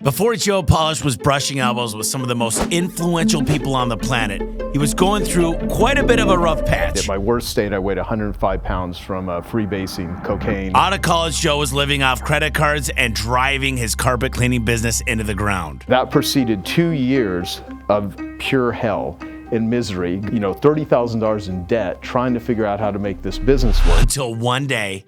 Before Joe Polish was brushing elbows with some of the most influential people on the planet, he was going through quite a bit of a rough patch. At my worst state, I weighed 105 pounds from freebasing cocaine. Out of college, Joe was living off credit cards and driving his carpet cleaning business into the ground. That preceded 2 years of pure hell and misery, $30,000 in debt, trying to figure out how to make this business work. Until one day,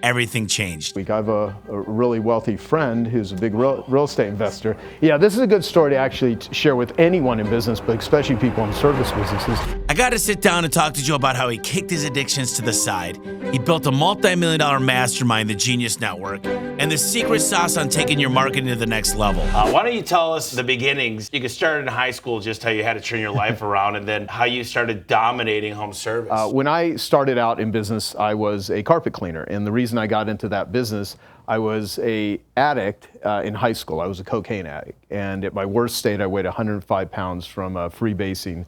everything changed. I have a really wealthy friend who's a big real estate investor. Yeah, this is a good story to actually share with anyone in business, but especially people in service businesses. I got to sit down and talk to Joe about how he kicked his addictions to the side. He built a multi-million-dollar mastermind, the Genius Network, and the secret sauce on taking your marketing to the next level. Why don't you tell us the beginnings? You could start in high school, just how you had to turn your life around, and then how you started dominating home service. When I started out in business, I was a carpet cleaner, and the reason I got into that business, I was an addict in high school. I was a cocaine addict, and at my worst state, I weighed 105 pounds from freebasing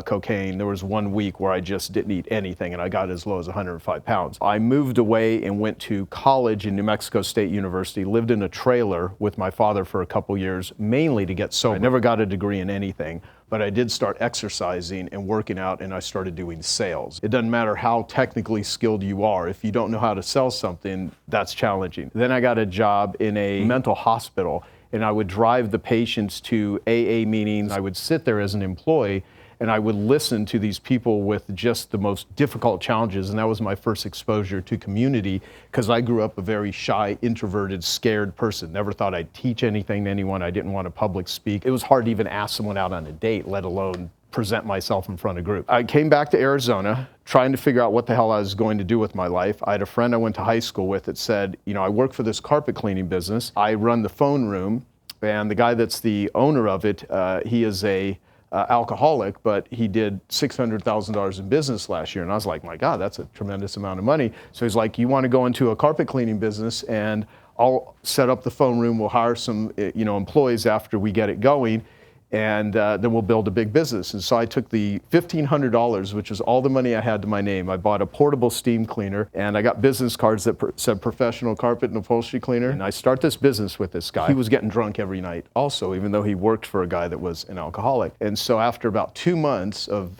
cocaine. There was 1 week where I just didn't eat anything, and I got as low as 105 pounds. I moved away and went to college in New Mexico State University, lived in a trailer with my father for a couple years, mainly to get sober. I never got a degree in anything, but I did start exercising and working out, and I started doing sales. It doesn't matter how technically skilled you are. If you don't know how to sell something, that's challenging. Then I got a job in a mental hospital, and I would drive the patients to AA meetings. I would sit there as an employee, and I would listen to these people with just the most difficult challenges, and that was my first exposure to community, because I grew up a very shy, introverted, scared person. Never thought I'd teach anything to anyone. I didn't want to public speak. It was hard to even ask someone out on a date, let alone present myself in front of a group. I came back to Arizona trying to figure out what the hell I was going to do with my life. I had a friend I went to high school with that said, I work for this carpet cleaning business. I run the phone room, and the guy that's the owner of it, he is a alcoholic, but he did $600,000 in business last year. And I was like, my God, that's a tremendous amount of money. So he's like, you want to go into a carpet cleaning business, and I'll set up the phone room. We'll hire some employees after we get it going, and then we'll build a big business. And so I took the $1,500, which is all the money I had to my name. I bought a portable steam cleaner, and I got business cards that said professional carpet and upholstery cleaner. And I start this business with this guy. He was getting drunk every night also, even though he worked for a guy that was an alcoholic. And so after about 2 months of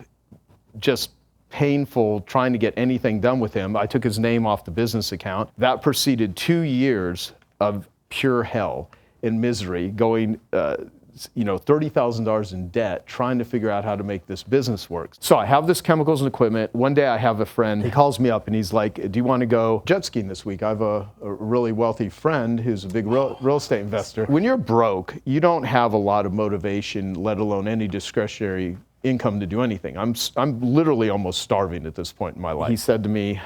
just painful trying to get anything done with him, I took his name off the business account. That preceded 2 years of pure hell and misery, going $30,000 in debt, trying to figure out how to make this business work. So I have this chemicals and equipment. One day I have a friend, he calls me up and he's like, do you want to go jet skiing this week? I have a really wealthy friend who's a big real estate investor. When you're broke, you don't have a lot of motivation, let alone any discretionary income to do anything. I'm literally almost starving at this point in my life. He said to me,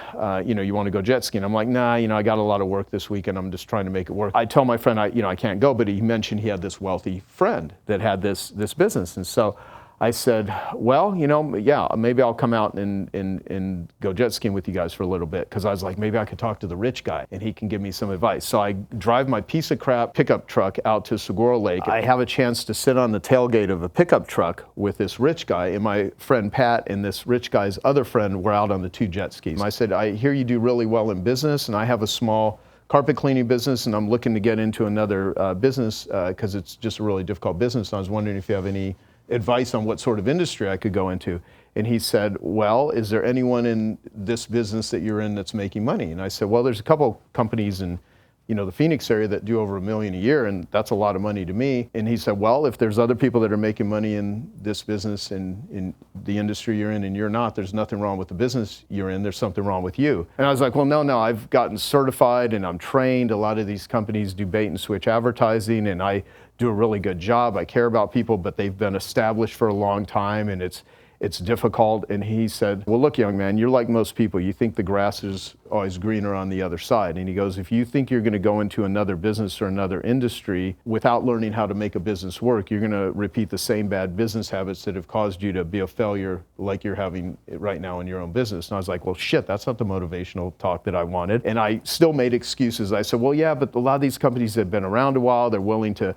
you want to go jet skiing? I'm like, nah, I got a lot of work this week and I'm just trying to make it work. I tell my friend, I can't go, but he mentioned he had this wealthy friend that had this business. And so I said, well, yeah, maybe I'll come out and go jet skiing with you guys for a little bit, because I was like, maybe I could talk to the rich guy and he can give me some advice. So I drive my piece of crap pickup truck out to Saguaro Lake. I have a chance to sit on the tailgate of a pickup truck with this rich guy, and my friend Pat and this rich guy's other friend were out on the 2 jet skis. I said, I hear you do really well in business, and I have a small carpet cleaning business, and I'm looking to get into another business because it's just a really difficult business. And I was wondering if you have any advice on what sort of industry I could go into. And he said, well, is there anyone in this business that you're in that's making money? And I said, well, there's a couple companies in the Phoenix area that do over $1 million a year, and that's a lot of money to me. And he said, well, if there's other people that are making money in this business and in the industry you're in and you're not, there's nothing wrong with the business you're in, there's something wrong with you. And I was like, well, no, I've gotten certified and I'm trained. A lot of these companies do bait and switch advertising, and I do a really good job. I care about people, but they've been established for a long time, and it's difficult. And he said, well, look, young man, you're like most people. You think the grass is always greener on the other side. And he goes, if you think you're going to go into another business or another industry without learning how to make a business work, you're going to repeat the same bad business habits that have caused you to be a failure like you're having right now in your own business. And I was like, well, shit, that's not the motivational talk that I wanted. And I still made excuses. I said, well, yeah, but a lot of these companies have been around a while. They're willing to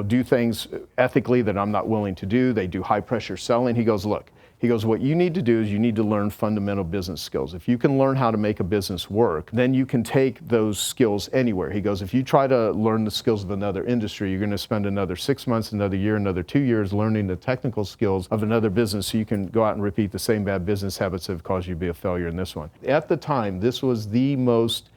do things ethically that I'm not willing to do. They do high pressure selling. He goes, look, He goes, what you need to do is you need to learn fundamental business skills. If you can learn how to make a business work, then you can take those skills anywhere. He goes, if you try to learn the skills of another industry, you're going to spend another 6 months, another year, another 2 years learning the technical skills of another business so you can go out and repeat the same bad business habits that have caused you to be a failure in this one. At the time, this was the most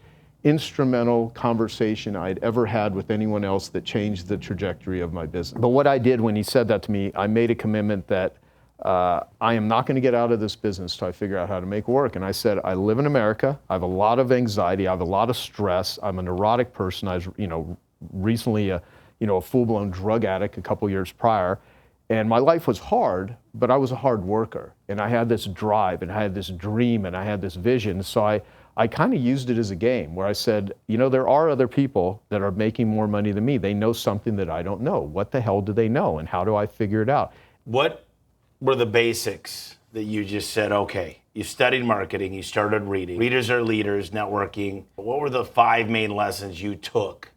instrumental conversation I'd ever had with anyone else that changed the trajectory of my business. But what I did when he said that to me, I made a commitment that I am not going to get out of this business till I figure out how to make it work. And I said, I live in America. I have a lot of anxiety. I have a lot of stress. I'm a neurotic person. I was, recently a full-blown drug addict a couple years prior. And my life was hard, but I was a hard worker. And I had this drive, and I had this dream, and I had this vision. So I kind of used it as a game where I said, there are other people that are making more money than me. They know something that I don't know. What the hell do they know? And how do I figure it out? What were the basics that you just said, okay, you studied marketing, you started reading, readers are leaders, networking. What were the 5 main lessons you took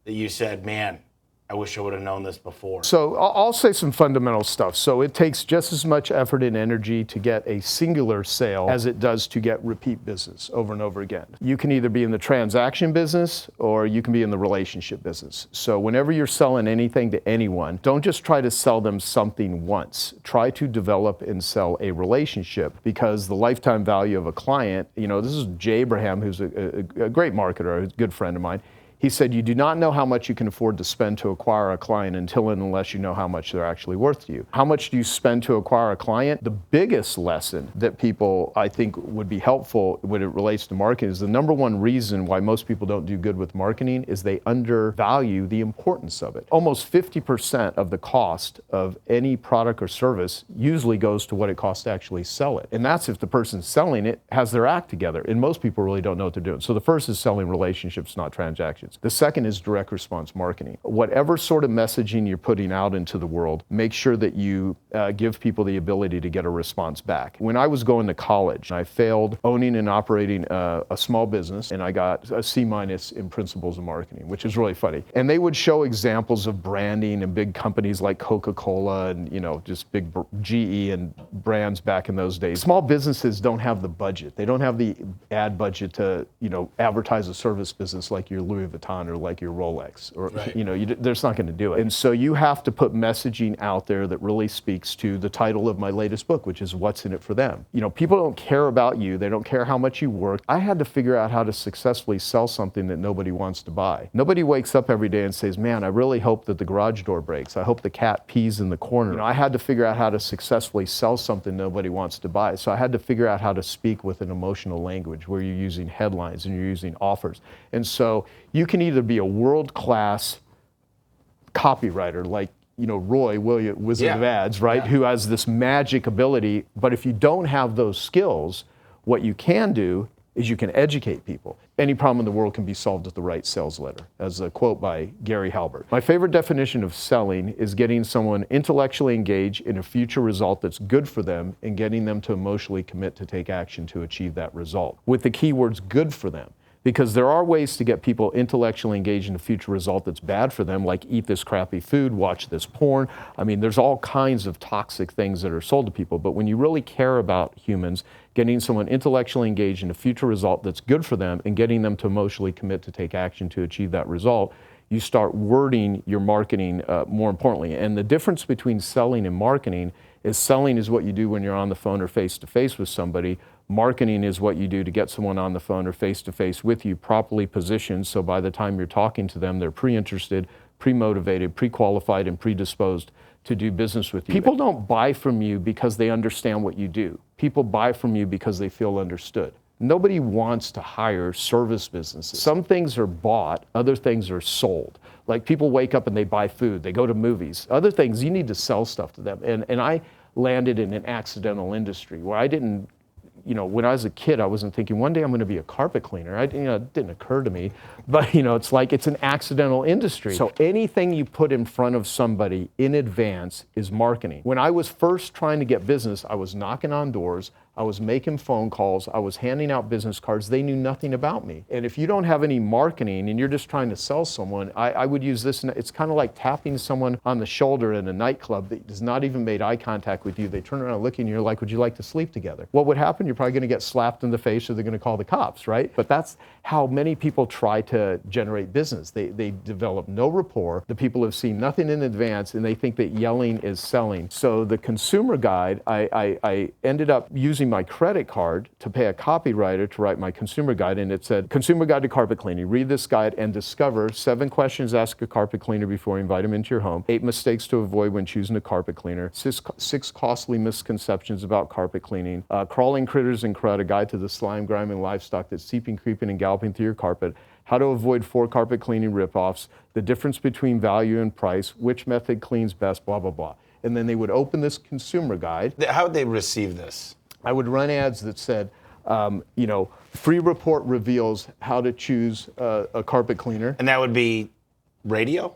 that you said, man, I wish I would have known this before? So I'll say some fundamental stuff. So it takes just as much effort and energy to get a singular sale as it does to get repeat business over and over again. You can either be in the transaction business or you can be in the relationship business. So whenever you're selling anything to anyone, don't just try to sell them something once. Try to develop and sell a relationship, because the lifetime value of a client, this is Jay Abraham, who's a great marketer, a good friend of mine. He said, you do not know how much you can afford to spend to acquire a client until and unless you know how much they're actually worth to you. How much do you spend to acquire a client? The biggest lesson that people, I think, would be helpful when it relates to marketing is the number one reason why most people don't do good with marketing is they undervalue the importance of it. Almost 50% of the cost of any product or service usually goes to what it costs to actually sell it. And that's if the person selling it has their act together. And most people really don't know what they're doing. So the first is selling relationships, not transactions. The second is direct response marketing. Whatever sort of messaging you're putting out into the world, make sure that you give people the ability to get a response back. When I was going to college, I failed owning and operating a small business, and I got a C- in principles of marketing, which is really funny. And they would show examples of branding and big companies like Coca-Cola and just big GE and brands back in those days. Small businesses don't have the budget. They don't have the ad budget to advertise a service business like your Louis Vuitton or like your Rolex, or right. They're not going to do it. And so you have to put messaging out there that really speaks to the title of my latest book, which is What's in It for Them. People don't care about you. They don't care how much you work. I had to figure out how to successfully sell something that nobody wants to buy. Nobody wakes up every day and says, man, I really hope that the garage door breaks. I hope the cat pees in the corner. I had to figure out how to successfully sell something nobody wants to buy. So I had to figure out how to speak with an emotional language where you're using headlines and you're using offers. And so you can either be a world-class copywriter like Roy Williams, Wizard of Ads, right? Who has this magic ability. But if you don't have those skills, what you can do is you can educate people. Any problem in the world can be solved with the right sales letter, as a quote by Gary Halbert. My favorite definition of selling is getting someone intellectually engaged in a future result that's good for them and getting them to emotionally commit to take action to achieve that result, with the key words good for them. Because there are ways to get people intellectually engaged in a future result that's bad for them, like eat this crappy food, watch this porn. There's all kinds of toxic things that are sold to people. But when you really care about humans, getting someone intellectually engaged in a future result that's good for them and getting them to emotionally commit to take action to achieve that result, you start wording your marketing more importantly. And the difference between selling and marketing is selling is what you do when you're on the phone or face-to-face with somebody. Marketing is what you do to get someone on the phone or face-to-face with you, properly positioned, so by the time you're talking to them, they're pre-interested, pre-motivated, pre-qualified, and predisposed to do business with you. People don't buy from you because they understand what you do. People buy from you because they feel understood. Nobody wants to hire service businesses. Some things are bought, other things are sold. Like people wake up and they buy food, they go to movies. Other things, you need to sell stuff to them. And I landed in an accidental industry where I didn't, when I was a kid, I wasn't thinking one day I'm going to be a carpet cleaner. It didn't occur to me. But it's like it's an accidental industry. So anything you put in front of somebody in advance is marketing. When I was first trying to get business, I was knocking on doors. I was making phone calls. I was handing out business cards. They knew nothing about me. And if you don't have any marketing and you're just trying to sell someone, I would use this. It's kind of like tapping someone on the shoulder in a nightclub that has not even made eye contact with you. They turn around looking, and you're like, would you like to sleep together? What would happen? You're probably going to get slapped in the face, or they're going to call the cops, right? But that's how many people try to generate business. They develop no rapport. The people have seen nothing in advance, and they think that yelling is selling. So the consumer guide, I ended up using my credit card to pay a copywriter to write my consumer guide, and it said, Consumer Guide to Carpet Cleaning. Read this guide and discover 7 questions to ask a carpet cleaner before you invite him into your home, 8 mistakes to avoid when choosing a carpet cleaner, 6 costly misconceptions about carpet cleaning, crawling critters and crud, a guide to the slime, grime, and livestock that's seeping, creeping, and galloping through your carpet, how to avoid 4 carpet cleaning ripoffs, the difference between value and price, which method cleans best, blah, blah, blah. And then they would open this consumer guide. How would they receive this? I would run ads that said, free report reveals how to choose a carpet cleaner. And that would be radio?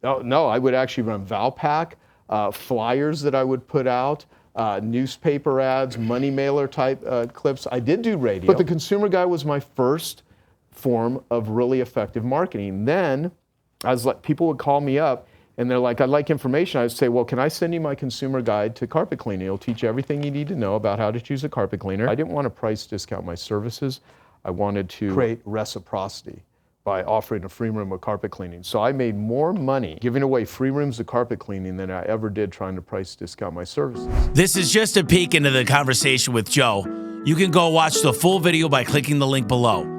No, I would actually run Valpak, flyers that I would put out, newspaper ads, money mailer type clips. I did do radio, but the consumer guide was my first form of really effective marketing. Then, people would call me up and they're like, I'd like information. I would say, well, can I send you my consumer guide to carpet cleaning? It'll teach you everything you need to know about how to choose a carpet cleaner. I didn't want to price discount my services. I wanted to create reciprocity by offering a free room of carpet cleaning. So I made more money giving away free rooms of carpet cleaning than I ever did trying to price discount my services. This is just a peek into the conversation with Joe. You can go watch the full video by clicking the link below.